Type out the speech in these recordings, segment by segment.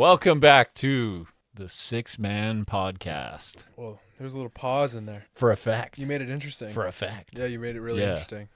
Welcome back to the Six Man Podcast. Well, there's a little pause in there. For effect. You made it interesting. For effect. Yeah, you made it really interesting.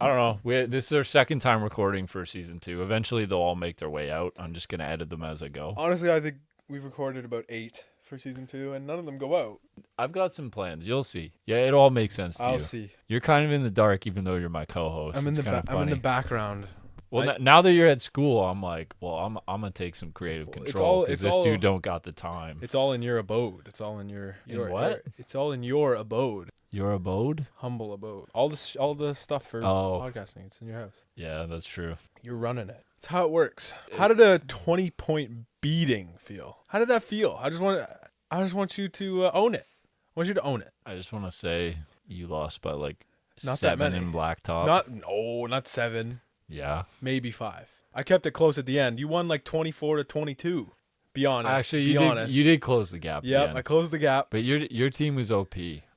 I don't know. This is our second time recording for season 2. Eventually, they'll all make their way out. I'm just going to edit them as I go. Honestly, I think we've recorded about 8 for season 2, and none of them go out. I've got some plans. You'll see. Yeah, it all makes sense to you. I'll see. You're kind of in the dark, even though you're my co-host. I'm in the background. Well, now that you're at school, I'm like, well, I'm gonna take some creative control because this dude don't got the time. It's all in your abode. It's all in your what? It's all in your abode. Your abode? Humble abode. All the stuff for podcasting. It's in your house. Yeah, that's true. You're running it. It's how it works. How did a 20-point beating feel? How did that feel? I just want you to own it. I want you to own it. I just want to say you lost by like not 7 that many. in blacktop. Not 7. Yeah. Maybe 5. I kept it close at the end. You won like 24-22. Be honest. Actually, you did close the gap. Yep, I closed the gap. But your team was OP.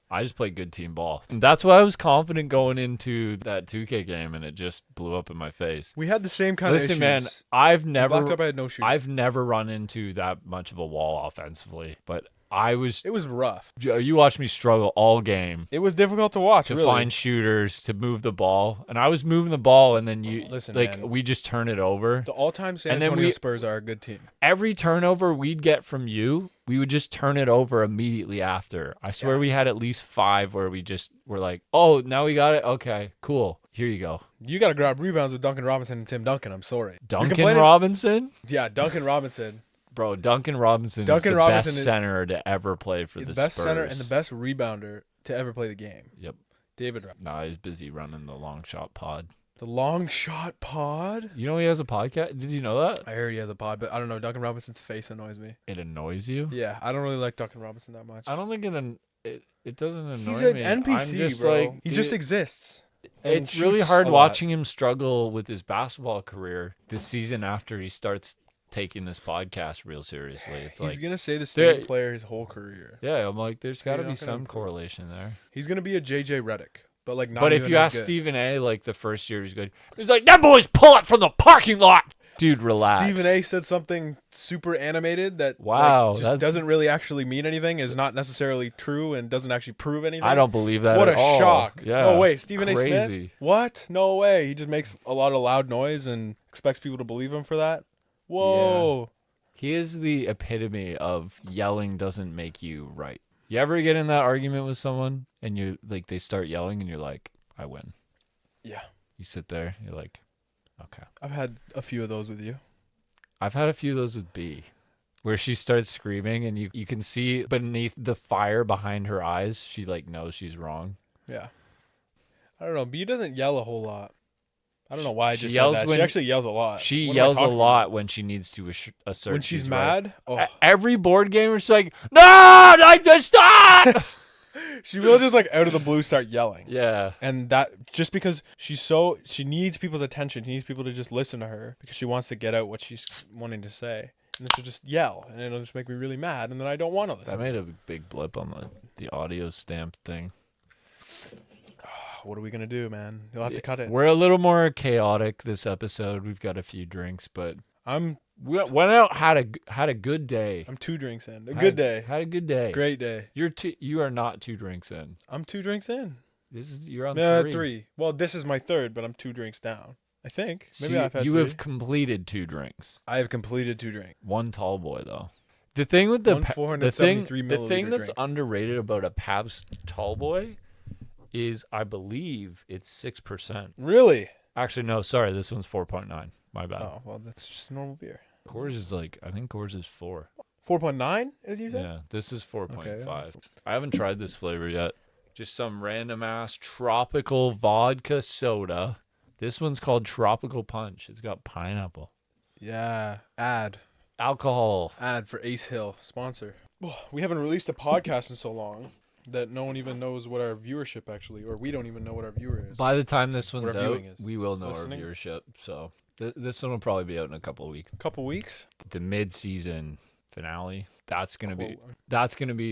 I just played good team ball. And that's why I was confident going into that 2K game, and it just blew up in my face. We had the same kind of issues. Listen, man, I've never Blacktop, I had no shooting. I've never run into that much of a wall offensively, but it was rough. You watched me struggle all game. It was difficult to watch, to find shooters, to move the ball. And I was moving the ball, and then man, we just turn it over. The all-time San Antonio Spurs are a good team. Every turnover we'd get from you, we would just turn it over immediately after. I swear we had at least 5 where we just were like, oh, now we got it? Okay, cool. Here you go. You got to grab rebounds with Duncan Robinson and Tim Duncan. I'm sorry. Duncan Robinson? Yeah, Duncan Robinson. Bro, Duncan Robinson is the best center to ever play for the Spurs. The best center and the best rebounder to ever play the game. Yep. David Robinson. Nah, he's busy running the long shot pod. The long shot pod? You know he has a podcast? Did you know that? I heard he has a pod, but I don't know. Duncan Robinson's face annoys me. It annoys you? Yeah, I don't really like Duncan Robinson that much. I don't think it doesn't annoy me. He's an NPC, bro. He just exists. It's really hard watching him struggle with his basketball career this season after he starts taking this podcast real seriously. It's he's gonna say the same player his whole career. Yeah, I'm like, there's got to be some correlation there. He's gonna be a JJ Redick, but like not. But if you ask Stephen A, like the first year he's good, he's like, that boy's pull up from the parking lot. Dude, relax. Stephen A said something super animated that doesn't really actually mean anything, is not necessarily true, and doesn't actually prove anything. I don't believe that. What at all. Shock! Yeah, no way, Stephen crazy. A. Smith. What? No way. He just makes a lot of loud noise and expects people to believe him for that. Whoa. Yeah. He is the epitome of yelling doesn't make you right. You ever get in that argument with someone and you like they start yelling and you're like, I win. Yeah. You sit there, you're like, okay. I've had a few of those with you. I've had a few of those with B, where she starts screaming and you can see beneath the fire behind her eyes, she like knows she's wrong. Yeah. I don't know. B doesn't yell a whole lot. I don't know why I just said that. She actually yells a lot. She yells a lot when she needs to assert. When she's mad? Right. Oh. Every board gamer's like, no, stop! She will just like out of the blue start yelling. Yeah. And that just because she needs people's attention. She needs people to just listen to her because she wants to get out what she's wanting to say. And then she'll just yell and it'll just make me really mad and then I don't want to listen. That made a big blip on the audio stamp thing. What are we going to do, man? You'll have to cut it. We're a little more chaotic this episode. We've got a few drinks, but we went out, had a good day. I'm 2 drinks in. Good day. Had a good day. Great day. You are not 2 drinks in. I'm 2 drinks in. You're on 3. Well, this is my 3rd, but I'm 2 drinks down. I think. Maybe I've had 3. You have completed 2 drinks. I have completed 2 drinks. 1 tall boy though. The thing with the thing that's underrated about a Pabst tall boy is I believe it's 6%. Really? Actually, no, sorry. This one's 4.9. My bad. Oh, well, that's just a normal beer. Coors is I think Coors is 4. 4.9, as you said? Yeah, this is 4.5. Okay. I haven't tried this flavor yet. Just some random ass tropical vodka soda. This one's called Tropical Punch. It's got pineapple. Yeah. Ad for Ace Hill. Sponsor. Oh, we haven't released a podcast in so long that no one even knows what our viewership actually, or we don't even know what our viewer is. By the time this one's out, we will know our viewership. So this one will probably be out in a couple of weeks. The mid-season finale. That's gonna be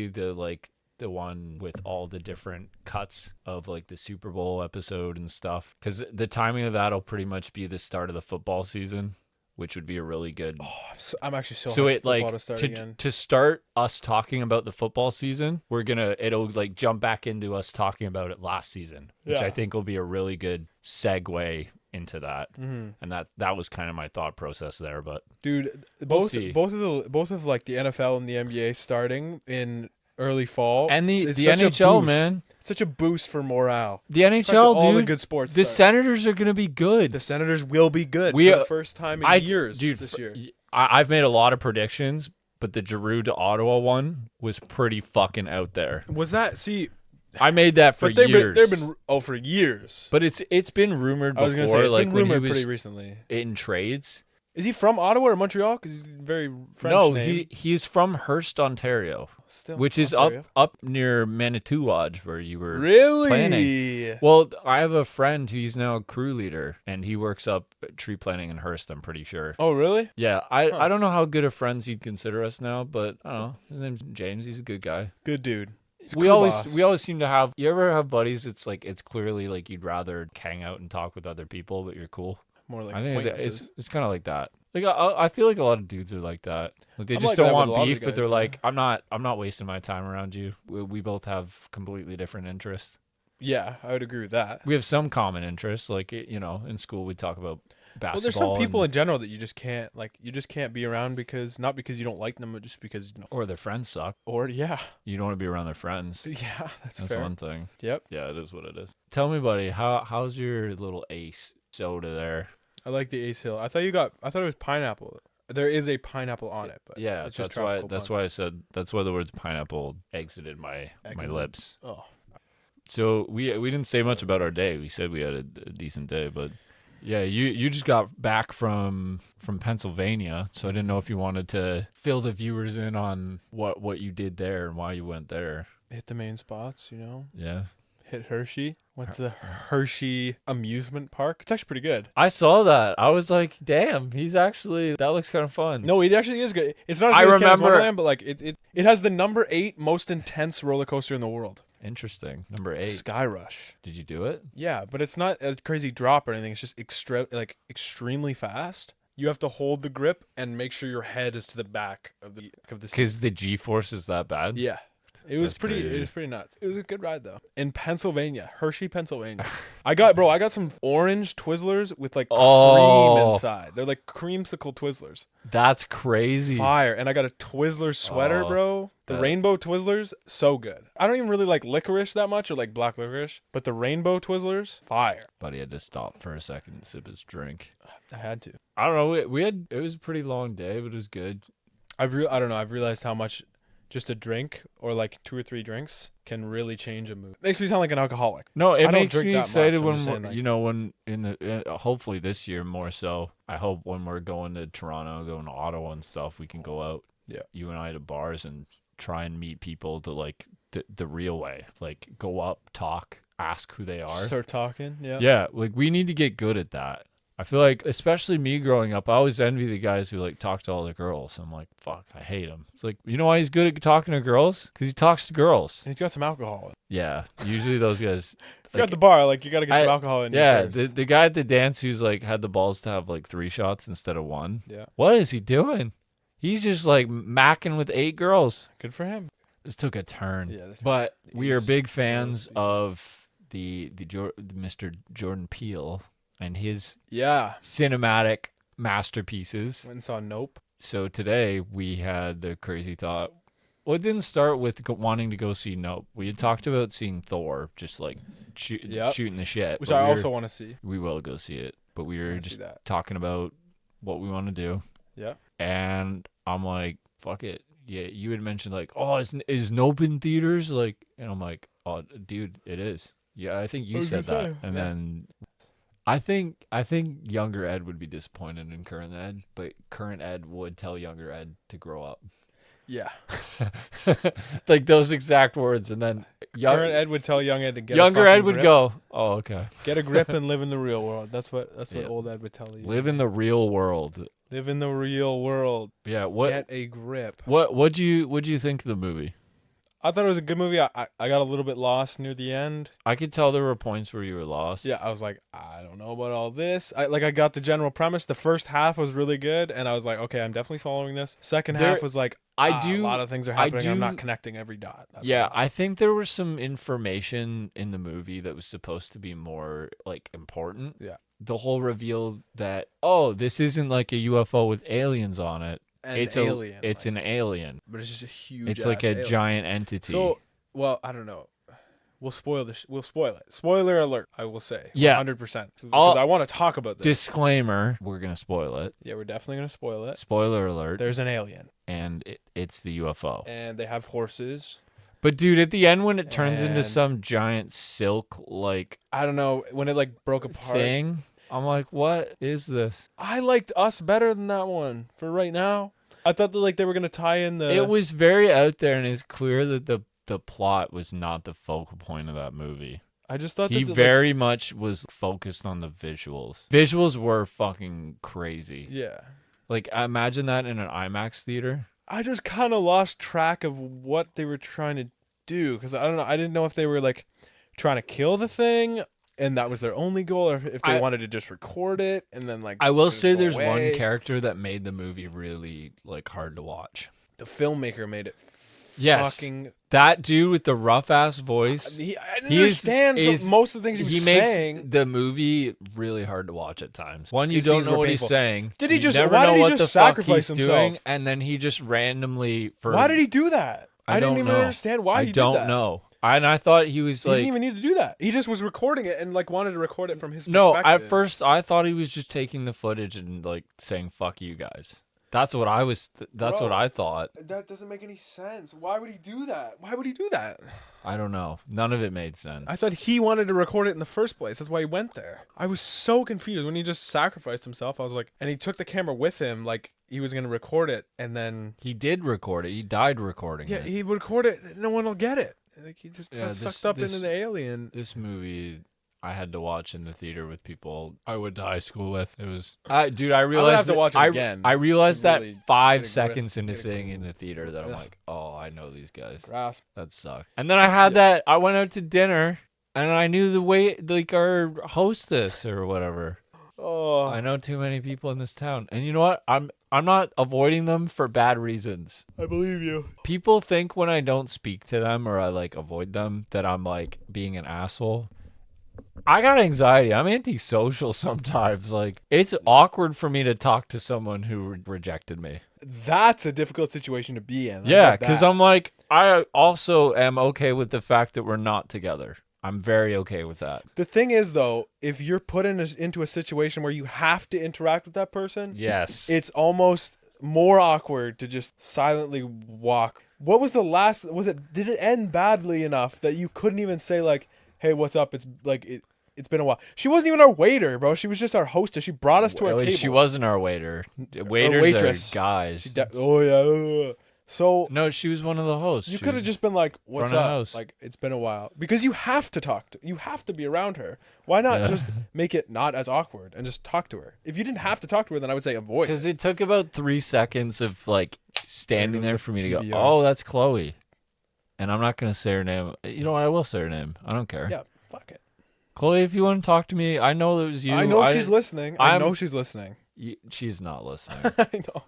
the one with all the different cuts of like the Super Bowl episode and stuff. Because the timing of that'll pretty much be the start of the football season. which would be a really good. Oh, I'm actually so hyped for football to start again. To start us talking about the football season, it'll like jump back into us talking about it last season, which I think will be a really good segue into that. And that was kind of my thought process there. But dude, both of like the NFL and the NBA starting in early fall, and the NHL, man, such a boost for morale. The NHL, all the good sports. The Senators are gonna be good. The Senators will be good for the first time in years this year. I've made a lot of predictions, but the Giroux to Ottawa one was pretty fucking out there. Was that? See, I made that for years. They've been for years. But it's been rumored before. I was gonna say, it's like been when rumored he was pretty recently in trades. Is he from Ottawa or Montreal? Because he's very French. No, name. he's from Hearst, Ontario, which is up near Manitouwadge, where you were planning. Well, I have a friend who's now a crew leader, and he works up tree planting in Hearst. I'm pretty sure. Oh, really? Yeah, I don't know how good of friends he'd consider us now, but I don't know. His name's James. He's a good guy. Good dude. We always seem to have. You ever have buddies? It's like it's clearly like you'd rather hang out and talk with other people, but you're cool. More like I think it's kind of like that. Like I feel like a lot of dudes are like that. Like they just don't want beef, but they're like, I'm not wasting my time around you. We both have completely different interests. Yeah, I would agree with that. We have some common interests, like in school we talk about basketball. Well, there's some people in general that you just can't be around not because you don't like them, but just because or their friends suck. Or you don't want to be around their friends. Yeah, that's fair. One thing. Yep. Yeah, it is what it is. Tell me, buddy, how's your little Ace soda there? I like the Ace Hill. I thought it was pineapple. There is a pineapple on it, but yeah, that's why I said that's why the words pineapple exited my lips. Oh. So we didn't say much about our day. We said we had a decent day, but yeah, you just got back from Pennsylvania, so I didn't know if you wanted to fill the viewers in on what you did there and why you went there. Hit the main spots, Yeah. Hit Hershey. Went to the Hershey amusement park. It's actually pretty good. I saw that. I was like, damn, that looks kind of fun. No, it actually is good. It's not as good as Wonderland, but like it has the number 8 most intense roller coaster in the world. Interesting. Number 8. Sky Rush. Did you do it? Yeah, but it's not a crazy drop or anything. It's just extremely fast. You have to hold the grip and make sure your head is to the back of the seat. Because the G-force is that bad? Yeah. It was pretty nuts. It was a good ride though. In Pennsylvania, Hershey, Pennsylvania. I got some orange Twizzlers with like cream inside. They're like creamsicle Twizzlers. That's crazy. Fire. And I got a Twizzler sweater, bro. The rainbow Twizzlers, so good. I don't even really like licorice that much or like black licorice, but the rainbow Twizzlers, fire. Buddy had to stop for a second and sip his drink. I had to. I don't know. It was a pretty long day, but it was good. I don't know. I've realized how much just a drink or like 2 or 3 drinks can really change a mood. Makes me sound like an alcoholic. No, it makes me excited when hopefully this year more so. I hope when we're going to Toronto, going to Ottawa and stuff, we can go out. Yeah, you and I to bars and try and meet people the real way. Like go up, talk, ask who they are, start talking. Yeah, yeah. Like we need to get good at that. I feel like, especially me growing up, I always envy the guys who like talk to all the girls. I'm like, fuck, I hate him. It's like, you know why he's good at talking to girls? Because he talks to girls. And he's got some alcohol. Yeah, usually those guys. If you're at the bar, like you got to get some alcohol in. Yeah, the guy at the dance who's like had the balls to have like 3 shots instead of 1. Yeah. What is he doing? He's just like macking with 8 girls. Good for him. This took a turn. Yeah, but we are big fans of the Mr. Jordan Peele and his cinematic masterpieces. Went and saw Nope. So today we had the crazy thought. Well, it didn't start with wanting to go see Nope. We had talked about seeing Thor, just like shooting the shit. Which I also want to see. We will go see it. But we were just talking about what we want to do. Yeah. And I'm like, fuck it. Yeah, you had mentioned like, oh, is Nope in theaters? Like, and I'm like, oh, dude, it is. Yeah, I think you said that. And then I think younger Ed would be disappointed in current Ed, but current Ed would tell younger Ed to grow up. Yeah. Like those exact words. And then current Ed would tell young Ed to get younger Ed would grip. go, oh, okay. Get a grip and live in the real world. That's what old Ed would tell you. Live in the real world. Live in the real world. Yeah. Get a grip. What'd you think of the movie? I thought it was a good movie. I got a little bit lost near the end. I could tell there were points where you were lost. Yeah, I was like, I don't know about all this. I got the general premise. The first half was really good, and I was like, okay, I'm definitely following this. Second half was like, a lot of things are happening. I'm not connecting every dot. I think there was some information in the movie that was supposed to be more like important. Yeah. The whole reveal that, this isn't like a UFO with aliens on it. It's an alien. But it's just a huge. It's like a alien. giant entity. So, well, I don't know. We'll spoil this. We'll spoil it. Spoiler alert, I will say. Yeah. 100%. Because I want to talk about this. Disclaimer, we're going to spoil it. Yeah, we're definitely going to spoil it. Spoiler alert. There's an alien. And it's the UFO. And they have horses. But dude, at the end when it turns into some giant silk, like... I don't know, when it like broke apart. Thing, I'm like, what is this? I liked Us better than that one for right now. I thought that like they were going to tie in the... It was very out there, and it's clear that the plot was not the focal point of that movie. I just thought he very much was focused on the visuals. Visuals were fucking crazy. Yeah. Like, imagine that in an IMAX theater. I just kind of lost track of what they were trying to do, because I don't know. I didn't know if they were like trying to kill the thing and that was their only goal, or if they wanted to just record it and then like... I will say there's one character that made the movie really like hard to watch. The filmmaker made it. Yes, fucking... that dude with the rough ass voice. I didn't understand most of the things he was saying. Makes the movie really hard to watch at times. One, you don't know what he's saying. Did he just? Why did he just sacrifice himself? Doing, and then he just randomly Why did he do that? I didn't even understand why he did that. I don't know. And I thought he was like... He didn't even need to do that. He just was recording it and like wanted to record it from his perspective. No, at first I thought he was just taking the footage and like saying "fuck you guys." That's what I was. That's what I thought. That doesn't make any sense. Why would he do that? Why would he do that? I don't know. None of it made sense. I thought he wanted to record it in the first place. That's why he went there. I was so confused when he just sacrificed himself. I was like, and he took the camera with him, like he was gonna record it, and then he did record it. He died recording it. Yeah, he would record it. No one will get it. Like he just got sucked up into the alien. This movie, I had to watch in the theater with people I went to high school with. It was, dude. I realized I would have to watch it again. I realized that 5 seconds into sitting in the theater that I'm like, oh, I know these guys. Grasp. That sucked. And then I had that. I went out to dinner, and I knew the way, like our hostess or whatever. Oh, I know too many people in this town, and you know what? I'm not avoiding them for bad reasons. I believe you. People think when I don't speak to them or I like avoid them that I'm like being an asshole. I got anxiety. I'm antisocial sometimes. Like, it's awkward for me to talk to someone who rejected me. That's a difficult situation to be in. Yeah, because I'm like, I also am okay with the fact that we're not together. I'm very okay with that. The thing is, though, if you're put into a situation where you have to interact with that person, yes, it's almost more awkward to just silently walk. What was the last? Did it end badly enough that you couldn't even say like, "Hey, what's up?" It's like it's been a while. She wasn't even our waiter, bro. She was just our hostess. She brought us to our table. She wasn't our waiter. Waiters are guys. Oh yeah. So no, she was one of the hosts. You could have just been like, "What's up?" Like, it's been a while, because you have to talk you have to be around her. Why not just make it not as awkward and just talk to her? If you didn't have to talk to her, then I would say avoid. Because it took about 3 seconds of like standing there for me to go, "Oh, that's Chloe," and I'm not gonna say her name. You know what? I will say her name. I don't care. Yeah, fuck it. Chloe, if you want to talk to me, I know it was you. I know she's listening. I know she's listening. She's not listening. I know.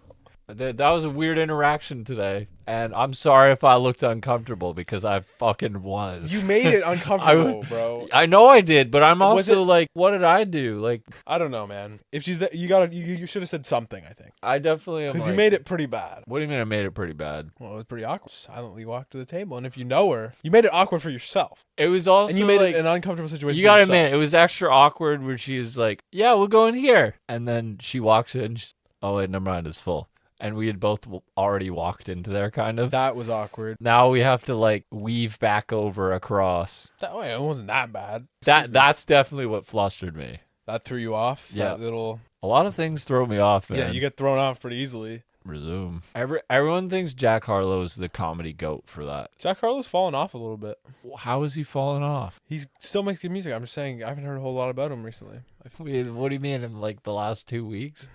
That was a weird interaction today, and I'm sorry if I looked uncomfortable, because I fucking was. You made it uncomfortable, bro. I know I did, but I'm also like, what did I do? Like, I don't know, man. If she's that, you should have said something. I think I definitely am, because you made it pretty bad. What do you mean I made it pretty bad? Well, it was pretty awkward. Silently walked to the table, and if you know her, you made it awkward for yourself. It was also, and you made it an uncomfortable situation. You gotta admit, it was extra awkward where she was like, "Yeah, we'll go in here," and then she walks in. Oh wait, never mind, it's full. And we had both already walked into there, kind of. That was awkward. Now we have to like weave back over across. It wasn't that bad. That's definitely what flustered me. That threw you off. Yeah, a lot of things throw me off, man. Yeah, you get thrown off pretty easily. Resume. Everyone thinks Jack Harlow's the comedy goat for that. Jack Harlow's fallen off a little bit. How is he falling off? He still makes good music. I'm just saying, I haven't heard a whole lot about him recently. What do you mean, in like the last 2 weeks?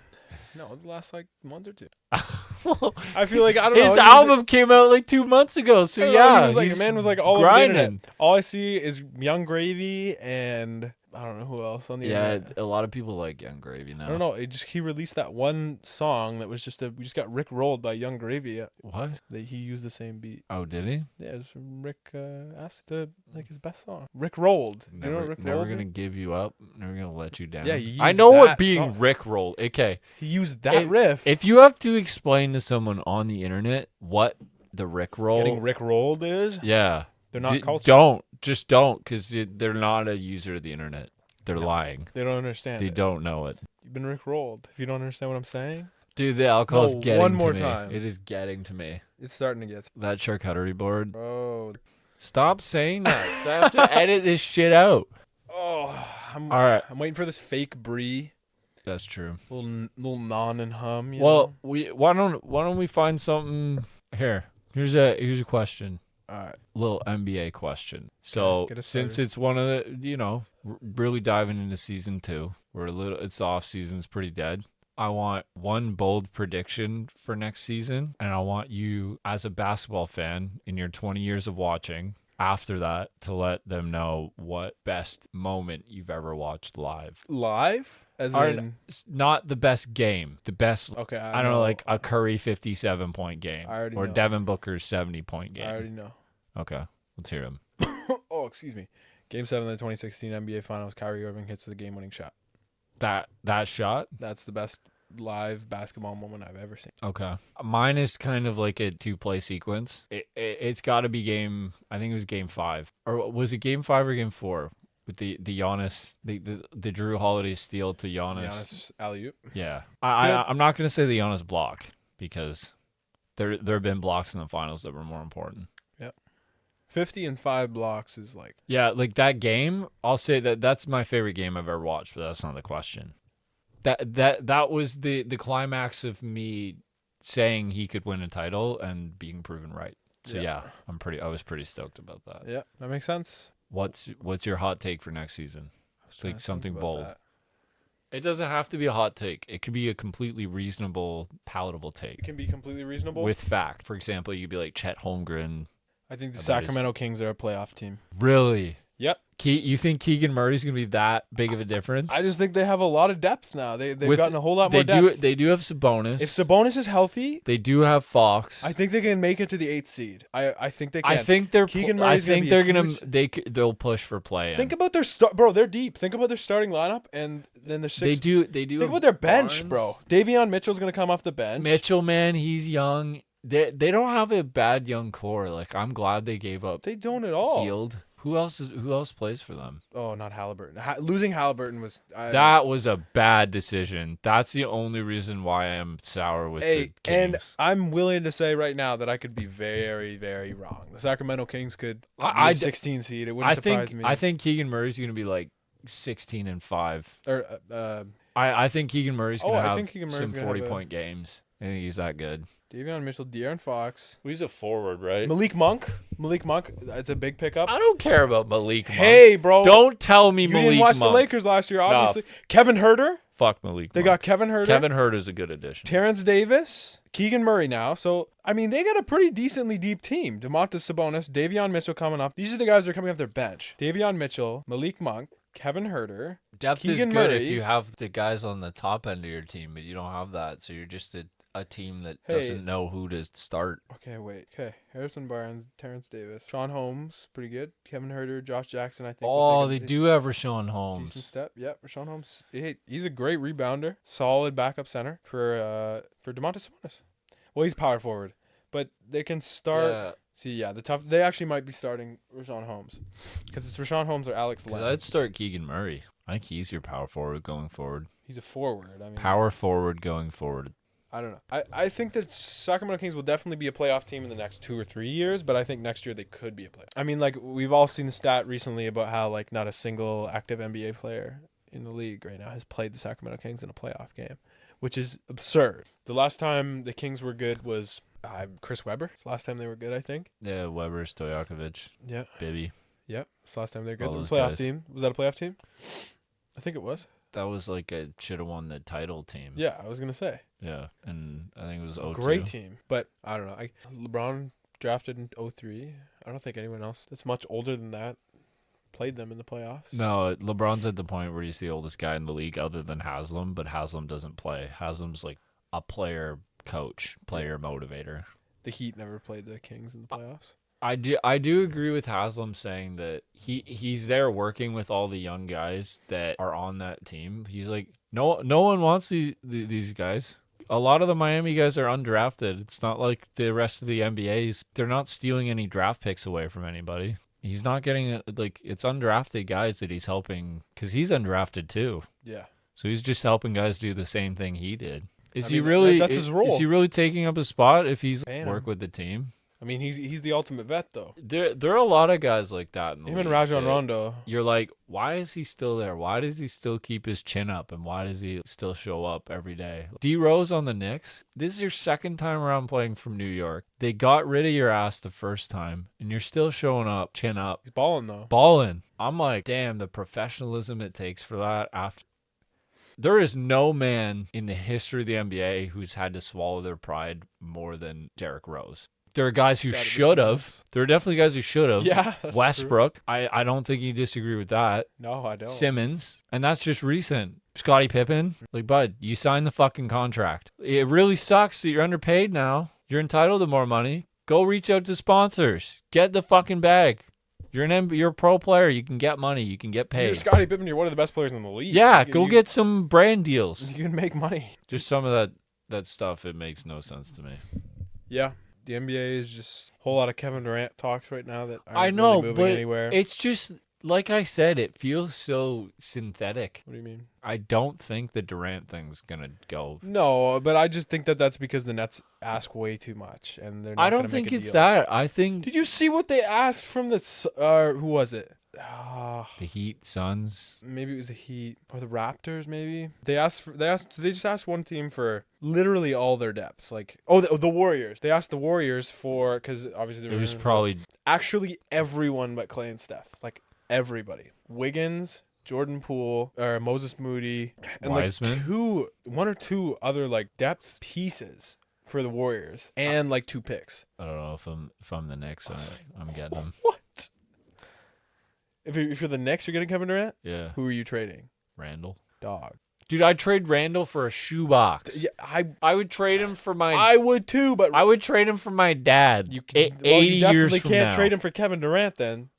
No, the last like month or two. I feel like I don't know. His album came out like 2 months ago, so yeah. He was man was like all over the internet. All I see is Young Gravy and I don't know who else on the internet. Yeah, a lot of people like Young Gravy now. I don't know. He released that one song that was we just got Rick rolled by Young Gravy. What? He used the same beat. Oh, did he? Yeah, it was Rick asked to his best song. Rick rolled. Never, you know what Rick never rolled? Never gonna give you up. Never gonna let you down. Yeah, I know what being Rick rolled. Okay. He used that riff. If you have to explain to someone on the internet what the Rick roll, getting Rick rolled is, yeah, they're not cultured. Don't, because they're not a user of the internet. They're lying. They don't understand. They don't know it. You've been Rick rolled. If you don't understand what I'm saying, dude, the alcohol's getting one more to me. time. It is getting to me. It's starting to get that charcuterie board. Bro, stop saying that. I have to edit this shit out. Oh, all right. I'm waiting for this fake brie. That's true. Little non and hum. Well, why don't we find something here? Here's a question. All right. Little NBA question. So since it's one of the, really diving into season 2, it's off season's pretty dead. I want one bold prediction for next season, and I want you as a basketball fan in your 20 years of watching after that to let them know what best moment you've ever watched live. Live? As in not the best game, the best. Okay, I don't know, like a Curry 57-point game or know. Devin Booker's 70-point game. I already know. Okay, let's hear him. Oh, excuse me. Game 7 of the 2016 NBA Finals, Kyrie Irving hits the game-winning shot. That shot? That's the best live basketball moment I've ever seen. Okay. Mine is kind of like a 2-play sequence. It's got to be I think it was game 5. Or was it game 5 or game 4? With the Giannis, the Drew Holiday steal to Giannis. Giannis alley-oop. Yeah. I'm not going to say the Giannis block because there have been blocks in the finals that were more important. 50 and 5 blocks is like... Yeah, like that game, I'll say that's my favorite game I've ever watched, but that's not the question. That was the climax of me saying he could win a title and being proven right. So yeah, I was pretty stoked about that. Yeah, that makes sense. What's your hot take for next season? Like something bold. It doesn't have to be a hot take. It could be a completely reasonable, palatable take. It can be completely reasonable? With fact. For example, you'd be like Chet Holmgren. I think the Sacramento Kings are a playoff team. Really? Yep. You think Keegan Murray's going to be that big of a difference? I just think they have a lot of depth now. They've gotten a whole lot more depth. They do have Sabonis. If Sabonis is healthy, they do have Fox. I think they can make it to the 8th seed. I think they can. I think they'll push for play. Think about their bro. They're deep. Think about their starting lineup, and then the 6. They do. Think about their bench, bro. Davion Mitchell's going to come off the bench. Mitchell, man, he's young. They don't have a bad young core. Like, I'm glad they gave up. They don't at all. Hield. Who else plays for them? Oh, not Halliburton. Losing Halliburton was... that was a bad decision. That's the only reason why I'm sour with the Kings. And I'm willing to say right now that I could be very, very wrong. The Sacramento Kings could be a 16 seed. It wouldn't surprise me. I think Keegan Murray's going to be like 16-5. Or I think Keegan Murray's going to have some 40-point games. I think he's that good. Davion Mitchell, De'Aaron Fox. He's a forward, right? Malik Monk, it's a big pickup. I don't care about Malik Monk. Hey, bro. Don't tell me you Malik Monk. You didn't watch the Lakers last year, obviously. No. Kevin Huerter. Fuck Malik Monk. They got Kevin Huerter. Kevin Huerter's a good addition. Terrence Davis, Keegan Murray now. So, I mean, they got a pretty decently deep team. Domantas Sabonis, Davion Mitchell coming off. These are the guys that are coming off their bench. Davion Mitchell, Malik Monk, Kevin Huerter. Depth Keegan is good Murray. if you have the guys on the top end of your team, but you don't have that. So you're just a team that doesn't know who to start. Okay. Harrison Barnes, Terrence Davis, Rashawn Holmes, pretty good. Kevin Huerter, Josh Jackson, I think. Oh, they do have Rashawn Holmes. Decent step. Yep, Rashawn Holmes. He's a great rebounder, solid backup center for Domantas Sabonis. Well, he's power forward, but they can start. Yeah. See, they actually might be starting Rashawn Holmes because it's Rashawn Holmes or Alex Len. I'd start Keegan Murray. I think he's your power forward going forward. He's a forward. I mean, power forward going forward. I don't know. I think that Sacramento Kings will definitely be a playoff team in the next 2 or 3 years, but I think next year they could be a playoff. I mean, like, we've all seen the stat recently about how, like, not a single active NBA player in the league right now has played the Sacramento Kings in a playoff game, which is absurd. The last time the Kings were good was Chris Webber. It's the last time they were good, I think. Yeah, Webber, Stojakovic. Yeah. Bibby. Yep. It's the last time they were good. All those playoff guys. team. Was that a playoff team? I think it was. That was like a should have won the title team. Yeah, I was gonna say. Yeah, and I think it was 0-2. Great team, but I don't know. LeBron drafted in 03. I don't think anyone else that's much older than that played them in the playoffs. No, LeBron's at the point where he's the oldest guy in the league other than Haslam, but Haslam doesn't play. Haslam's like a player coach, player motivator. The Heat never played the Kings in the playoffs. I do agree with Haslam saying that he's there working with all the young guys that are on that team. He's like, no one wants these guys. A lot of the Miami guys are undrafted. It's not like the rest of the NBA's. They're not stealing any draft picks away from anybody. He's not getting it's undrafted guys that he's helping because he's undrafted too. Yeah. So he's just helping guys do the same thing he did. That's his role. Is he really taking up a spot if he's work with the team? I mean, he's the ultimate vet, though. There are a lot of guys like that in the league. Him and Rajon Rondo. You're like, why is he still there? Why does he still keep his chin up? And why does he still show up every day? D Rose on the Knicks. This is your second time around playing from New York. They got rid of your ass the first time, and you're still showing up, chin up. He's balling, though. Balling. I'm like, damn, the professionalism it takes for that after. There is no man in the history of the NBA who's had to swallow their pride more than Derrick Rose. There are guys who should have. There are definitely guys who should have. Yeah, that's Westbrook. True. I don't think you disagree with that. No, I don't. Simmons. And that's just recent. Scottie Pippen. Like, bud, you signed the fucking contract. It really sucks that you're underpaid now. You're entitled to more money. Go reach out to sponsors. Get the fucking bag. You're a pro player. You can get money. You can get paid. You're Scottie Pippen. You're one of the best players in the league. Yeah, go get some brand deals. You can make money. Just some of that stuff, it makes no sense to me. Yeah. The NBA is just a whole lot of Kevin Durant talks right now that aren't I know, really moving anywhere. It's just, like I said, it feels so synthetic. What do you mean? I don't think the Durant thing's going to go. No, but I just think that's because the Nets ask way too much. And they're not I don't think it's that. I think... Did you see what they asked from the... who was it? The Heat, Suns. Maybe it was the Heat or the Raptors. Maybe they just asked one team for literally all their depth. Like the Warriors. They asked the Warriors for because obviously it was probably actually everyone but Clay and Steph. Like everybody. Wiggins, Jordan Poole, or Moses Moody, and Wiseman. Like one or two other like depth pieces for the Warriors, and like 2 picks. I don't know if I'm the Knicks, I'm getting them. What? If you're the Knicks, you're getting Kevin Durant? Yeah. Who are you trading? Randall. Dog. Dude, I'd trade Randall for a shoebox. Yeah, I would trade him for my... I would too, but... I would trade him for my dad. You 80 definitely years from can't now. trade him for Kevin Durant then.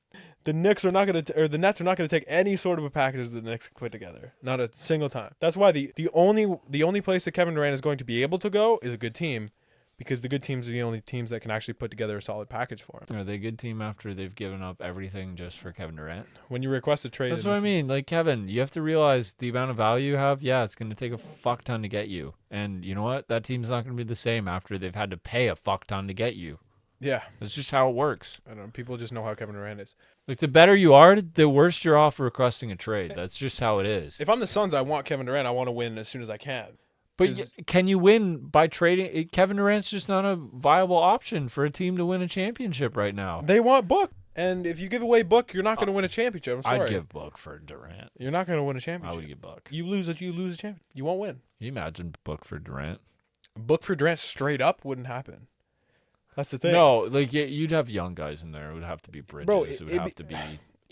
The Nets are not going to take any sort of a package that the Knicks put together. Not a single time. That's why the only place that Kevin Durant is going to be able to go is a good team. Because the good teams are the only teams that can actually put together a solid package for him. Are they a good team after they've given up everything just for Kevin Durant? When you request a trade... That's what I mean. Like, Kevin, you have to realize the amount of value you have, yeah, it's going to take a fuck ton to get you. And you know what? That team's not going to be the same after they've had to pay a fuck ton to get you. Yeah. That's just how it works. I don't know. People just know how Kevin Durant is. Like, the better you are, the worse you're off requesting a trade. That's just how it is. If I'm the Suns, I want Kevin Durant. I want to win as soon as I can. But can you win by trading? Kevin Durant's just not a viable option for a team to win a championship right now. They want Book. And if you give away Book, you're not going to win a championship. I'm sorry. I'd give Book for Durant. You're not going to win a championship. I would give Book. You lose a championship. You won't win. Can you imagine Book for Durant? Book for Durant straight up wouldn't happen. That's the thing. No, like you'd have young guys in there. It would have to be Bridges. Bro, it would have to be...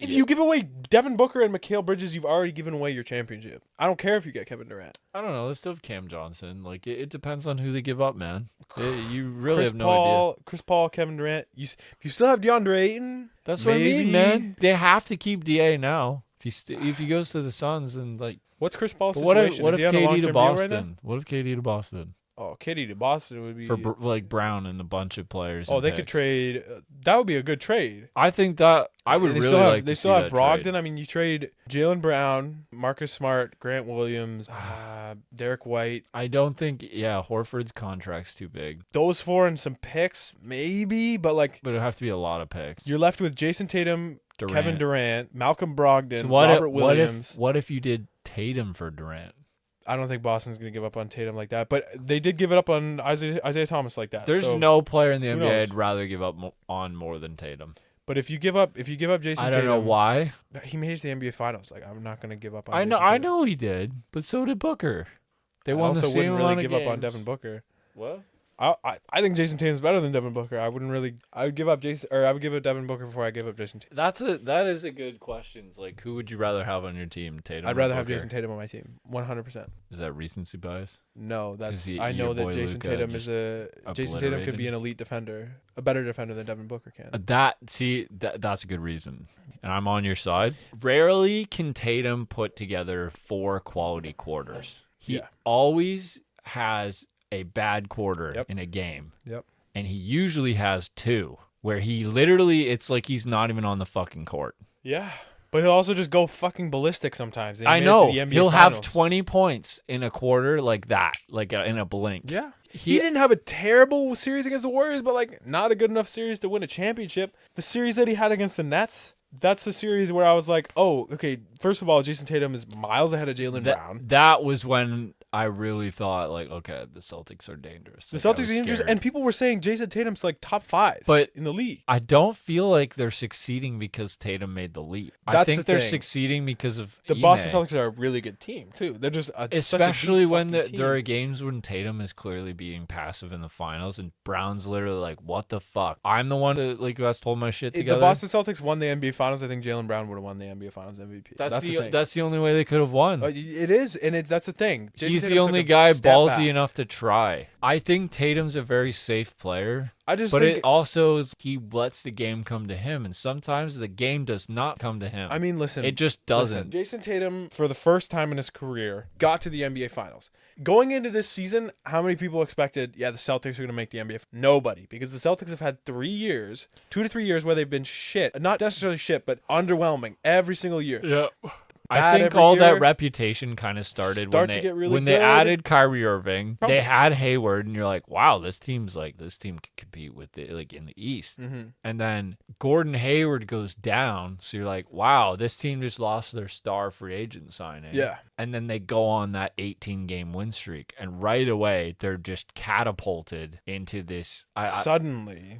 If you give away Devin Booker and Mikal Bridges, you've already given away your championship. I don't care if you get Kevin Durant. I don't know. They still have Cam Johnson. Like it depends on who they give up, man. You really have no idea. Chris Paul, Kevin Durant. If you still have DeAndre Ayton, that's what I mean, man. They have to keep Da now. If he goes to the Suns, and like, what's Chris Paul's situation? What if KD to Boston? What if KD to Boston? Oh, KD to Boston would be for like Brown and a bunch of players. Oh, they could trade. That would be a good trade. I think that I would really like. They still have Brogdon. I mean, you trade Jaylen Brown, Marcus Smart, Grant Williams, Derek White. I don't think. Yeah, Horford's contract's too big. Those 4 and some picks, maybe, but it'd have to be a lot of picks. You're left with Jason Tatum, Kevin Durant, Malcolm Brogdon, Robert Williams. What if you did Tatum for Durant? I don't think Boston's going to give up on Tatum like that, but they did give it up on Isaiah Thomas like that. There's no player in the NBA I'd rather give up on more than Tatum. But if you give up Jason Tatum, I don't know why. He made it to the NBA Finals. Like, I'm not gonna give up on. I know he did, but so did Booker. They won the same amount of games. I also wouldn't really give up on Devin Booker. What? I think Jason Tatum's better than Devin Booker. I would give up Devin Booker before I give up Jason Tatum. That is a good question. It's like, who would you rather have on your team, Tatum? I'd rather have Jason Tatum on my team, 100%. Is that recency bias? No, I know that Jason Tatum Jason Tatum could be an elite defender, a better defender than Devin Booker can. That's a good reason, and I'm on your side. Rarely can Tatum put together 4 quality quarters. He always has a bad quarter in a game. Yep. And he usually has 2 where he literally, it's like he's not even on the fucking court. Yeah. But he'll also just go fucking ballistic sometimes. I know. He'll have 20 points in a quarter like that, like in a blink. Yeah. He didn't have a terrible series against the Warriors, but like not a good enough series to win a championship. The series that he had against the Nets, that's the series where I was like, oh, okay, first of all, Jason Tatum is miles ahead of Jaylen Brown. That was when I really thought, like, okay, the Celtics are dangerous. The Celtics are dangerous, and people were saying Jason Tatum's like top 5 in the league. I don't feel like they're succeeding because Tatum made the leap. I think they're succeeding because of the Boston Celtics are a really good team too. They're just especially when there are games when Tatum is clearly being passive in the finals, and Brown's literally like, "What the fuck? I'm the one that who has to hold my shit together." If the Boston Celtics won the NBA Finals, I think Jaylen Brown would have won the NBA Finals MVP. That's the only way they could have won. It is, and that's the thing. He's the only guy ballsy enough to try. I think Tatum's a very safe player. It also is, he lets the game come to him, and sometimes the game does not come to him. I mean, listen. It just doesn't. Jason Tatum, for the first time in his career, got to the NBA Finals. Going into this season, how many people expected, the Celtics are going to make the NBA? Nobody, because the Celtics have had 2 to 3 years where they've been shit. Not necessarily shit, but underwhelming every single year. Yeah. I think all that reputation kind of started when they added Kyrie Irving. They had Hayward, and you're like, wow, this team can compete with it, like in the East. Mm-hmm. And then Gordon Hayward goes down, so you're like, wow, this team just lost their star free agent signing. Yeah. And then they go on that 18-game win streak, and right away they're just catapulted into this. Suddenly.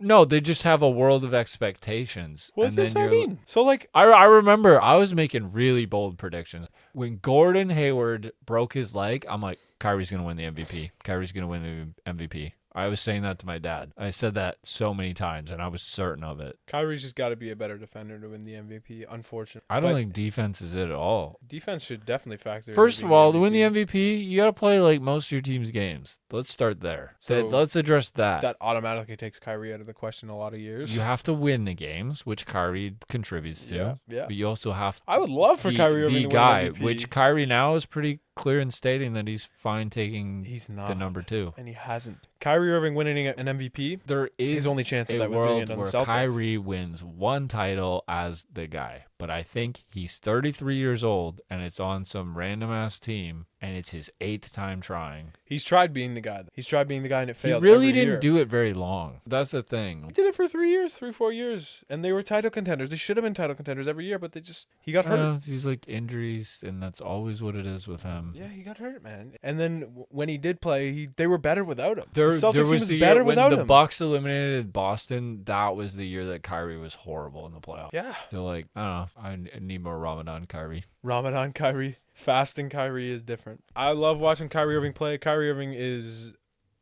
No, they just have a world of expectations. Well, that's what I mean. So, like, I remember I was making really bold predictions. When Gordon Hayward broke his leg, I'm like, Kyrie's going to win the MVP. Kyrie's going to win the MVP. I was saying that to my dad. I said that so many times, and I was certain of it. Kyrie's just got to be a better defender to win the MVP, unfortunately. I don't think defense is it at all. Defense should definitely factor in. First of all, to win the MVP, you got to play like most of your team's games. Let's start there. So let's address that. That automatically takes Kyrie out of the question a lot of years. You have to win the games, which Kyrie contributes to. Yeah. But you also have to. I would love for Kyrie Irving to win MVP. Which Kyrie now is pretty clear in stating that he's fine taking the number 2. And he hasn't. Kyrie Irving winning an MVP, there is his only chance of that was doing it on the Celtics. Kyrie wins 1 title as the guy. But I think he's 33 years old, and it's on some random-ass team, and it's his 8th time trying. He's tried being the guy. And it failed. He really didn't do it very long. That's the thing. He did it for 3-4 years, and they were title contenders. They should have been title contenders every year, but he got hurt. He's like injuries, and that's always what it is with him. Yeah, he got hurt, man. And then when he did play, they were better without him. The Celtics was better without him. When the Bucks eliminated Boston, that was the year that Kyrie was horrible in the playoffs. Yeah. So, like, I don't know. I need more Ramadan Kyrie. Ramadan Kyrie. Fasting Kyrie is different. I love watching Kyrie Irving play. Kyrie Irving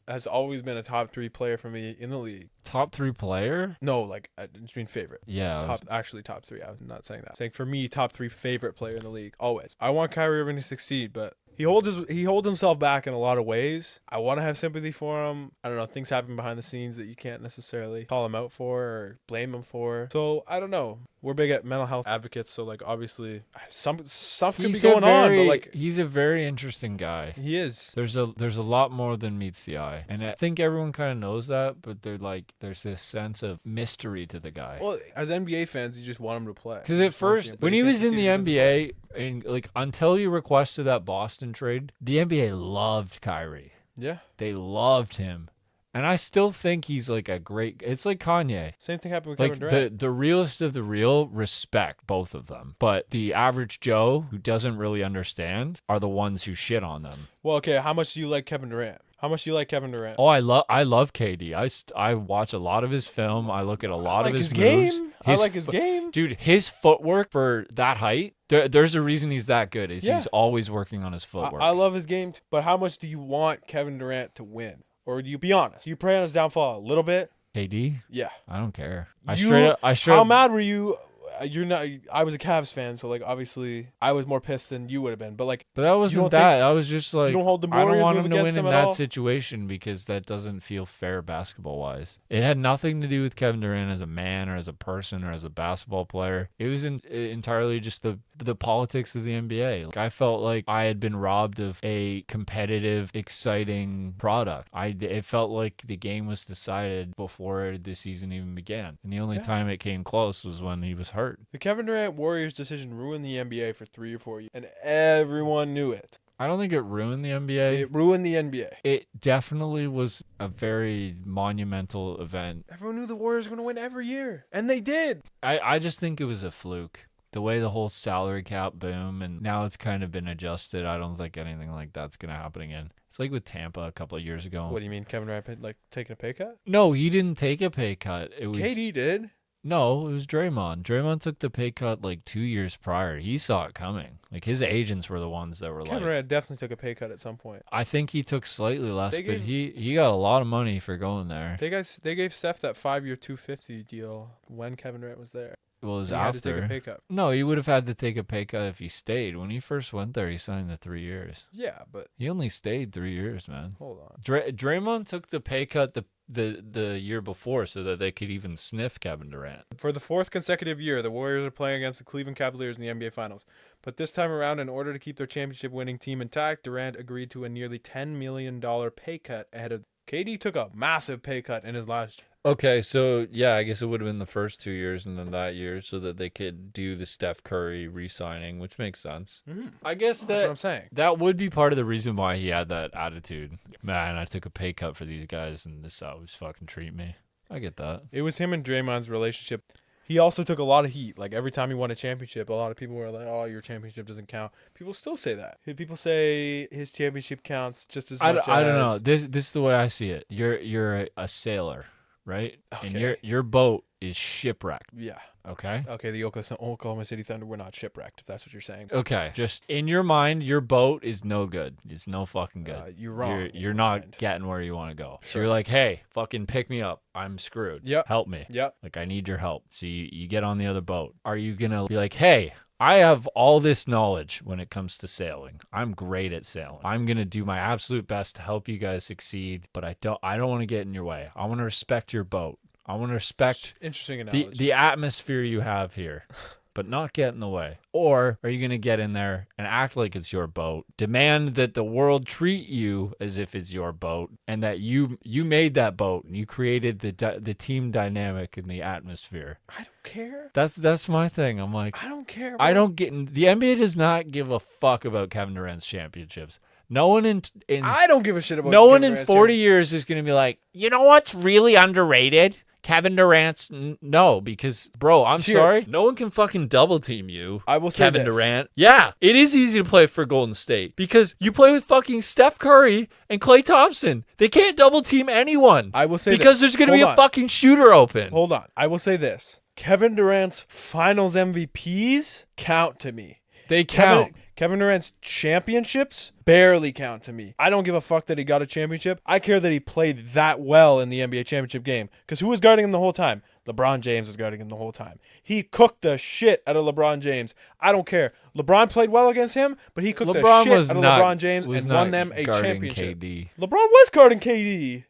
has always been a top 3 player for me in the league. Top 3 player? No, like, I just mean favorite. Yeah. Top 3. I'm not saying that. I'm saying for me, top 3 favorite player in the league. Always. I want Kyrie Irving to succeed, but he holds himself back in a lot of ways. I want to have sympathy for him. I don't know. Things happen behind the scenes that you can't necessarily call him out for or blame him for. So, I don't know. We're big at mental health advocates, so like obviously some stuff could be going on, but like he's a very interesting guy. He is. There's a lot more than meets the eye, and I think everyone kind of knows that, but there's this sense of mystery to the guy. Well, as NBA fans, you just want him to play. Because at first, when he was in the NBA, and like until he requested that Boston trade, the NBA loved Kyrie. Yeah, they loved him. And I still think he's like it's like Kanye. Same thing happened with Kevin Durant. The realest of the real respect both of them. But the average Joe who doesn't really understand are the ones who shit on them. Well, okay, how much do you like Kevin Durant? How much do you like Kevin Durant? Oh, I love KD. I watch a lot of his film. I look at a lot of his moves. I like his game. Dude, his footwork for that height, there's a reason he's that good. He's always working on his footwork. I love his game, but how much do you want Kevin Durant to win? Or do you be honest? Do you pray on his downfall a little bit? KD? Yeah. I don't care. How mad were you? You're not. I was a Cavs fan, so like obviously I was more pissed than you would have been. But that wasn't that. I was just like, you don't hold the I don't want him to win in that situation because that doesn't feel fair basketball wise. It had nothing to do with Kevin Durant as a man or as a person or as a basketball player. It was entirely just the politics of the NBA. Like, I felt like I had been robbed of a competitive, exciting product. It felt like the game was decided before the season even began, and the only time it came close was when he was hurt. The Kevin Durant Warriors decision ruined the NBA for 3 or 4 years, and everyone knew it. I don't think it ruined the NBA. It ruined the NBA. It definitely was a very monumental event. Everyone knew the Warriors were going to win every year, and they did. I just think it was a fluke. The way the whole salary cap boom, and now it's kind of been adjusted. I don't think anything like that's going to happen again. It's like with Tampa a couple of years ago. What do you mean, Kevin Durant taking a pay cut? No, he didn't take a pay cut. It was KD did. No, it was Draymond. Draymond took the pay cut 2 years prior. He saw it coming. His agents were the ones that were Kevin Durant definitely took a pay cut at some point. I think he took slightly less, but he got a lot of money for going there. They gave Steph that 5-year $250 deal when Kevin Durant was there. Well, it was after. He had to take a pay cut. No, he would have had to take a pay cut if he stayed. When he first went there, he signed the 3 years. Yeah, but he only stayed 3 years, man. Hold on. Draymond took the pay cut the year before so that they could even sniff Kevin Durant. For the 4th consecutive year, the Warriors are playing against the Cleveland Cavaliers in the NBA Finals. But this time around, in order to keep their championship-winning team intact, Durant agreed to a nearly $10 million pay cut ahead of. KD took a massive pay cut in his last. Okay, so yeah, I guess it would have been the first 2 years and then that year so that they could do the Steph Curry re-signing, which makes sense. Mm-hmm. I guess that's what I'm saying. That would be part of the reason why he had that attitude. Man, I took a pay cut for these guys and this always fucking treat me. I get that. It was him and Draymond's relationship. He also took a lot of heat. Every time he won a championship, a lot of people were like, "Oh, your championship doesn't count." People still say that. People say his championship counts just as much. I don't know. This is the way I see it. You're a sailor, right? Okay. And your boat is shipwrecked. Yeah. Okay. Okay. The Oklahoma City Thunder were not shipwrecked, if that's what you're saying. Okay. Just in your mind, your boat is no good. It's no fucking good. You're wrong. You're not getting where you want to go. Sure. So you're like, hey, fucking pick me up. I'm screwed. Yep. Help me. Yep. I need your help. So you get on the other boat. Are you gonna be like, hey, I have all this knowledge when it comes to sailing. I'm great at sailing. I'm going to do my absolute best to help you guys succeed, but I don't want to get in your way. I want to respect your boat. I want to respect interesting analogy. The atmosphere you have here, but not get in the way. Or are you going to get in there and act like it's your boat, demand that the world treat you as if it's your boat, and that you made that boat and you created the team dynamic and the atmosphere? I don't care. That's my thing. I'm like, I don't care. Bro. I don't get. The NBA does not give a fuck about Kevin Durant's championships. No one in I don't give a shit about. No one in 40 years is going to be like, you know what's really underrated? Kevin Durant's no, because bro, I'm sorry, no one can fucking double team you. I will say Kevin Durant. Yeah, it is easy to play for Golden State because you play with fucking Steph Curry and Klay Thompson. They can't double team anyone. I will say because there's going to be a fucking shooter open. Hold on, I will say this: Kevin Durant's Finals MVPs count to me. They count. Kevin Durant's championships barely count to me. I don't give a fuck that he got a championship. I care that he played that well in the NBA championship game. Because who was guarding him the whole time? LeBron James was guarding him the whole time. He cooked the shit out of LeBron James. I don't care. LeBron played well against him, but he cooked the shit out of LeBron James and won them a championship. KD. LeBron was guarding KD.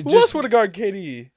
Who else would have guarded KD?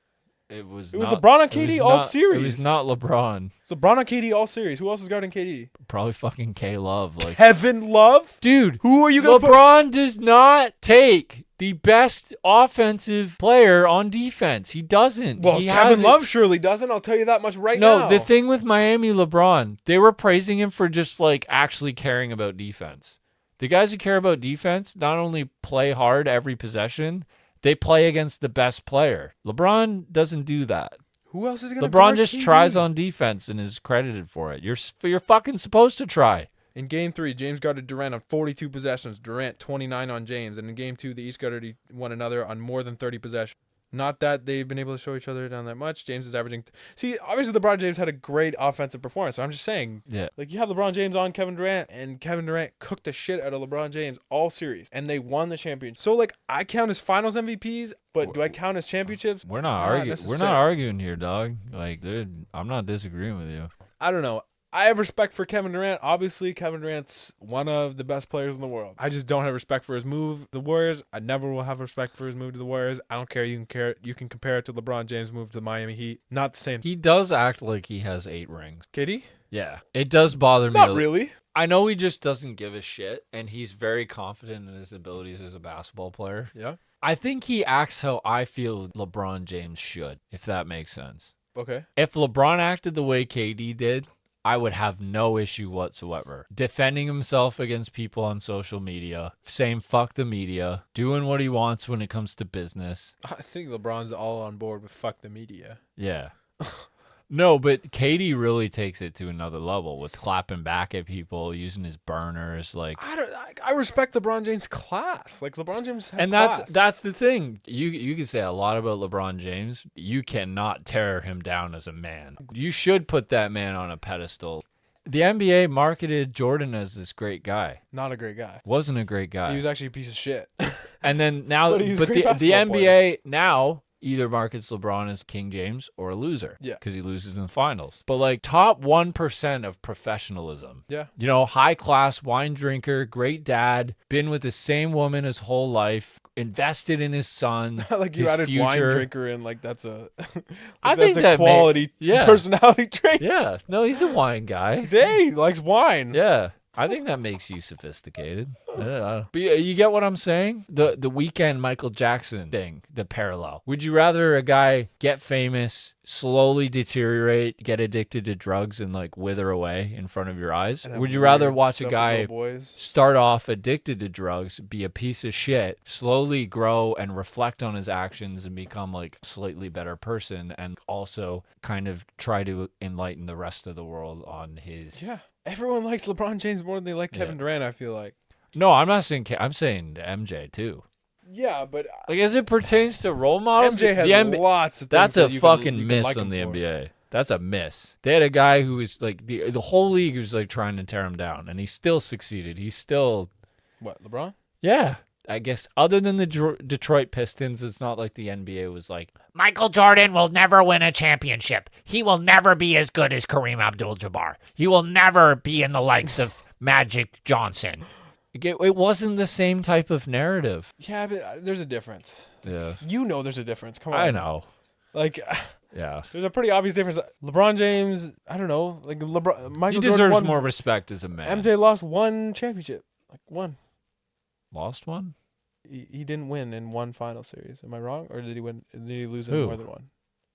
It was LeBron on KD all series. It was not LeBron. It's LeBron on KD all series. Who else is guarding KD? Probably fucking K Love. Kevin Love? Dude, who are you going to LeBron does not take the best offensive player on defense. He doesn't. Well, Kevin Love surely doesn't. I'll tell you that much now. No, the thing with Miami LeBron, they were praising him for just actually caring about defense. The guys who care about defense not only play hard every possession, they play against the best player. LeBron doesn't do that. Who else is going to LeBron just tries on defense and is credited for it. You're fucking supposed to try. In Game 3, James guarded Durant on 42 possessions. Durant 29 on James. And in Game 2, they each guarded one another on more than 30 possessions. Not that they've been able to show each other down that much. James is averaging... See, obviously LeBron James had a great offensive performance. So I'm just saying, like, you have LeBron James on Kevin Durant, and Kevin Durant cooked the shit out of LeBron James all series, and they won the championship. So, like, I count as finals MVPs, but do I count as championships? We're not arguing. We're not arguing here, dog. Like, dude, I'm not disagreeing with you. I don't know. I have respect for Kevin Durant. Obviously, Kevin Durant's one of the best players in the world. I just don't have respect for his move. The Warriors, I never will have respect for his move to the Warriors. I don't care. You can compare it to LeBron James' move to the Miami Heat. Not the same. He does act like he has 8 rings. Kitty? Yeah. It does bother me. Not really. I know he just doesn't give a shit, and he's very confident in his abilities as a basketball player. Yeah. I think he acts how I feel LeBron James should, if that makes sense. Okay. If LeBron acted the way KD did, I would have no issue whatsoever. Defending himself against people on social media, saying fuck the media, doing what he wants when it comes to business. I think LeBron's all on board with fuck the media. Yeah. No, but KD really takes it to another level with clapping back at people, using his burners. Like, I respect LeBron James' class. Like, LeBron James has and class. that's the thing. You can say a lot about LeBron James. You cannot tear him down as a man. You should put that man on a pedestal. The NBA marketed Jordan as this great guy. Not a great guy. Wasn't a great guy. He was actually a piece of shit. And then now, but the NBA now either markets LeBron as King James or a loser. Yeah. Because he loses in the finals. But like top 1% of professionalism. Yeah. You know, high class wine drinker, great dad, been with the same woman his whole life, invested in his son. Like you added future. Wine drinker in, like that's a I think that's a quality personality trait. Yeah. No, he's a wine guy. He likes wine. Yeah. I think that makes you sophisticated. But you get what I'm saying? The Weekend Michael Jackson thing, the parallel. Would you rather a guy get famous, slowly deteriorate, get addicted to drugs, and like wither away in front of your eyes? Would you rather watch a guy start off addicted to drugs, be a piece of shit, slowly grow and reflect on his actions and become like a slightly better person, and also kind of try to enlighten the rest of the world on his... Yeah. Everyone likes LeBron James more than they like Kevin Durant, I feel like. No, I'm not saying... I'm saying MJ, too. Yeah, but... Like, as it pertains to role models... MJ has lots of things that's that a fucking miss on the NBA. That's a miss. They had a guy who was, like... The whole league was, like, trying to tear him down, and he still succeeded. He's still... What, LeBron? Yeah. I guess other than the Detroit Pistons, it's not like the NBA was like, Michael Jordan will never win a championship. He will never be as good as Kareem Abdul-Jabbar. He will never be in the likes of Magic Johnson. It wasn't the same type of narrative. Yeah, but there's a difference. Yeah. You know there's a difference. Come on. I know. Like... Yeah. There's a pretty obvious difference. LeBron James, I don't know. Like Michael He deserves Jordan more respect as a man. MJ lost one championship. Like one. Lost one? He didn't win in one final series. Am I wrong? Or did he win? Did he lose in more than one?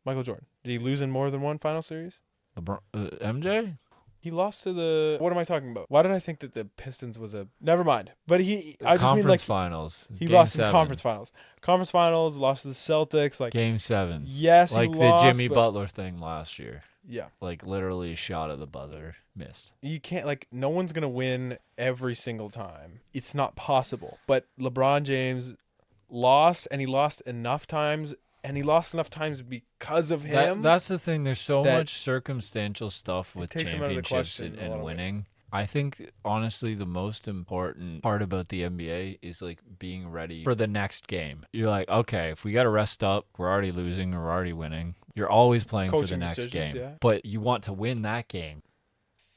Michael Jordan. Did he lose in more than one final series? LeBron, MJ? He lost to the... What am I talking about? Why did I think that the Pistons was a... Never mind. But I just mean like... finals. He lost in the conference finals. Conference finals, lost to the Celtics. Like Game 7. Yes, like he lost, the Jimmy Butler thing last year. Yeah. Like literally a shot at the buzzer. Missed. You can't, like, no one's going to win every single time. It's not possible. But LeBron James lost, and he lost enough times, and he lost enough times because of him. That's the thing. There's so much circumstantial stuff with championships and winning. I think, honestly, the most important part about the NBA is, like, being ready for the next game. You're like, okay, if we got to rest up, we're already losing or we're already winning. You're always playing for the next game. Yeah. But you want to win that game.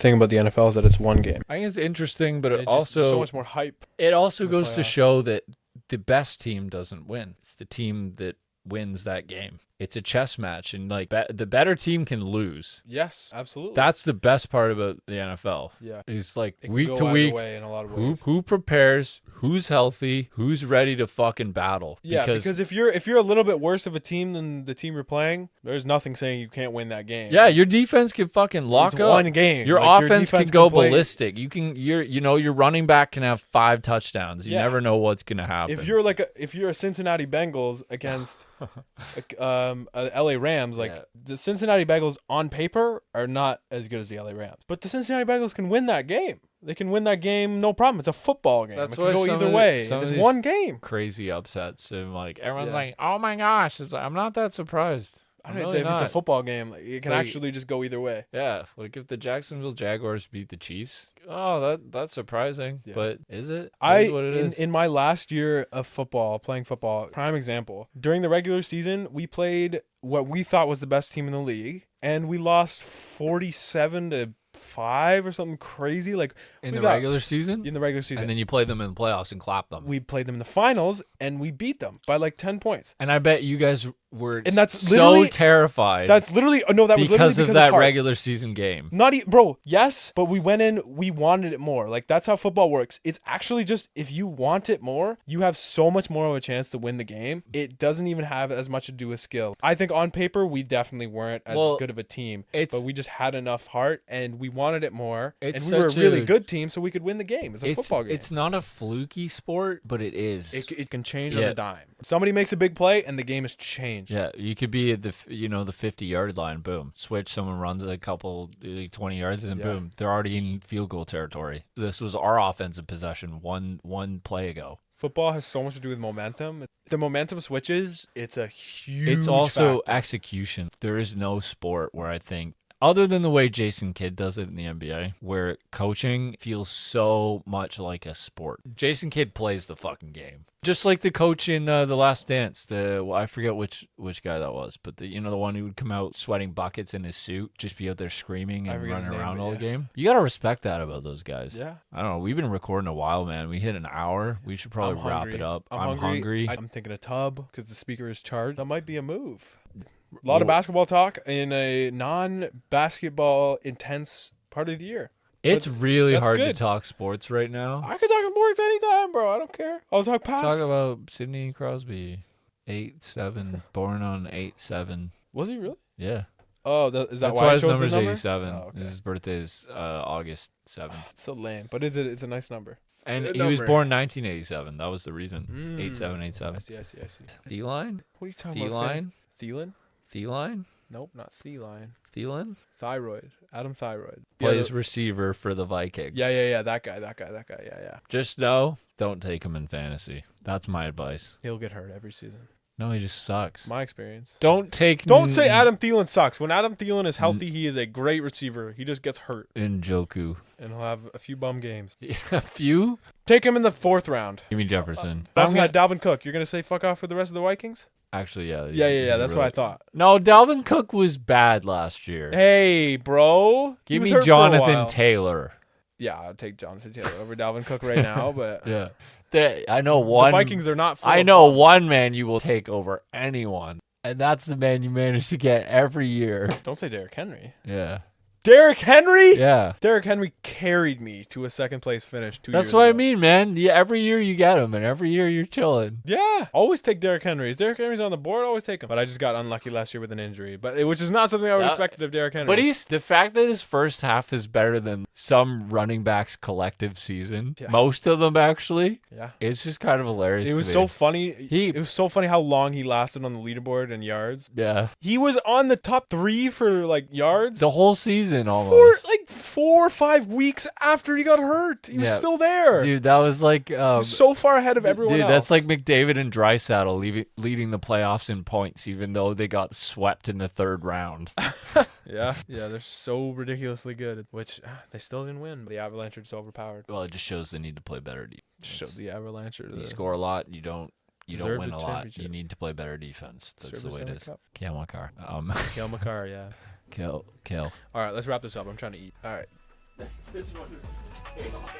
Thing about the NFL is that it's one game. I think it's interesting, but it also... so much more hype. It also goes to show that the best team doesn't win. It's the team that wins that game. It's a chess match, and like the better team can lose. Yes, absolutely. That's the best part about the NFL. Yeah, it's like week to week. In a lot of ways. Who prepares? Who's healthy? Who's ready to fucking battle? Yeah, because if you're a little bit worse of a team than the team you're playing, there's nothing saying you can't win that game. Yeah, your defense can fucking lock up. One game. Your offense can go ballistic. Your running back can have 5 touchdowns. You never know what's gonna happen. If you're a Cincinnati Bengals against LA Rams. Like the Cincinnati Bengals on paper are not as good as the LA Rams, but the Cincinnati Bengals can win that game. They can win that game, no problem. It's a football game. It can go either way. It's one game. Crazy upsets, and like everyone's like, "Oh my gosh!" It's like, I'm not that surprised. I don't know if it's a football game. Like, it can actually just go either way. Yeah, like if the Jacksonville Jaguars beat the Chiefs, oh, that's surprising. Yeah. But is it? In my last year of playing football, prime example. During the regular season, we played what we thought was the best team in the league, and we lost 47-5 or something crazy. Like in the regular season, and then you played them in the playoffs and clapped them. We played them in the finals and we beat them by like 10 points. And I bet you guys were so terrified. That's literally because of that regular season game. Bro, yes, but we went in, we wanted it more. Like that's how football works. It's actually just if you want it more, you have so much more of a chance to win the game. It doesn't even have as much to do with skill. I think on paper we definitely weren't as good of a team, but we just had enough heart and we wanted it more. And we were a really good team, so we could win the game. It's a football game. It's not a fluky sport, but it is. It can change on a dime. Somebody makes a big play and the game is changed. Yeah, you could be at the 50-yard line, boom. Switch, someone runs a couple 20 yards and boom, they're already in field goal territory. This was our offensive possession one play ago. Football has so much to do with momentum. The momentum switches, it's a huge It's also factor. Execution. There is no sport where I think, other than the way Jason Kidd does it in the NBA, where coaching feels so much like a sport. Jason Kidd plays the fucking game. Just like the coach in The Last Dance. I forget which guy that was, but the one who would come out sweating buckets in his suit, just be out there screaming and running around all the game. You got to respect that about those guys. Yeah. I don't know. We've been recording a while, man. We hit an hour. We should probably wrap it up. I'm hungry. I'm thinking a tub because the speaker is charged. That might be a move. A lot of basketball talk in a non-basketball intense part of the year. It's really hard to talk sports right now. I can talk sports anytime, bro. I don't care. I'll talk past. Talk about Sidney Crosby, 8'7", born on 8'7". Was he really? Yeah. Oh, is that That's why his number's 87. Oh, okay. His birthday is August 7th. It's so lame, but it's a nice number. And he was born 1987. That was the reason. 8787. I see. Feline? What are you talking about? Thielen? Feline? Nope, not feline. Thielen? Thyroid. Adam Thyroid. Plays receiver for the Vikings. Yeah. That guy. Yeah. Just know, don't take him in fantasy. That's my advice. He'll get hurt every season. No, he just sucks. My experience. Don't say Adam Thielen sucks. When Adam Thielen is healthy, he is a great receiver. He just gets hurt. Njoku. And he'll have a few bum games. A few? Take him in the 4th round. Give me Jefferson. Also got Dalvin Cook. You're going to say fuck off for the rest of the Vikings? Actually, yeah. Yeah. That's what I thought. No, Dalvin Cook was bad last year. Hey, bro. Give me Jonathan Taylor. Yeah, I'll take Jonathan Taylor over Dalvin Cook right now, but yeah. I know one. The Vikings are not. I know one man you will take over anyone, and that's the man you manage to get every year. Don't say Derrick Henry. Yeah. Derrick Henry? Yeah. Derrick Henry carried me to a 2nd place finish 2 years ago. That's what I mean, man. Yeah, every year you get him, and every year you're chilling. Yeah. Always take Derrick Henry. If Derrick Henry's on the board, always take him. But I just got unlucky last year with an injury, which is not something I respected of Derrick Henry. But the fact that his first half is better than some running backs' collective season, most of them actually, it's just kind of hilarious. It was so funny. It was so funny how long he lasted on the leaderboard in yards. Yeah. He was on the top 3 for yards. The whole season almost. For 4 or 5 weeks after he got hurt. He was still there. Dude, that was like... so far ahead of everyone else. Dude, that's like McDavid and Draisaitl leading the playoffs in points, even though they got swept in the 3rd round. Yeah, they're so ridiculously good, which they still didn't win. The Avalanche are so overpowered. Well, it just shows they need to play better defense. Shows the Avalanche You score a lot, you don't win a lot. You need to play better defense. That's the way it is. Kale Makar. Kale Makar, yeah. Kill. All right, let's wrap this up. I'm trying to eat. All right. This one is chaotic.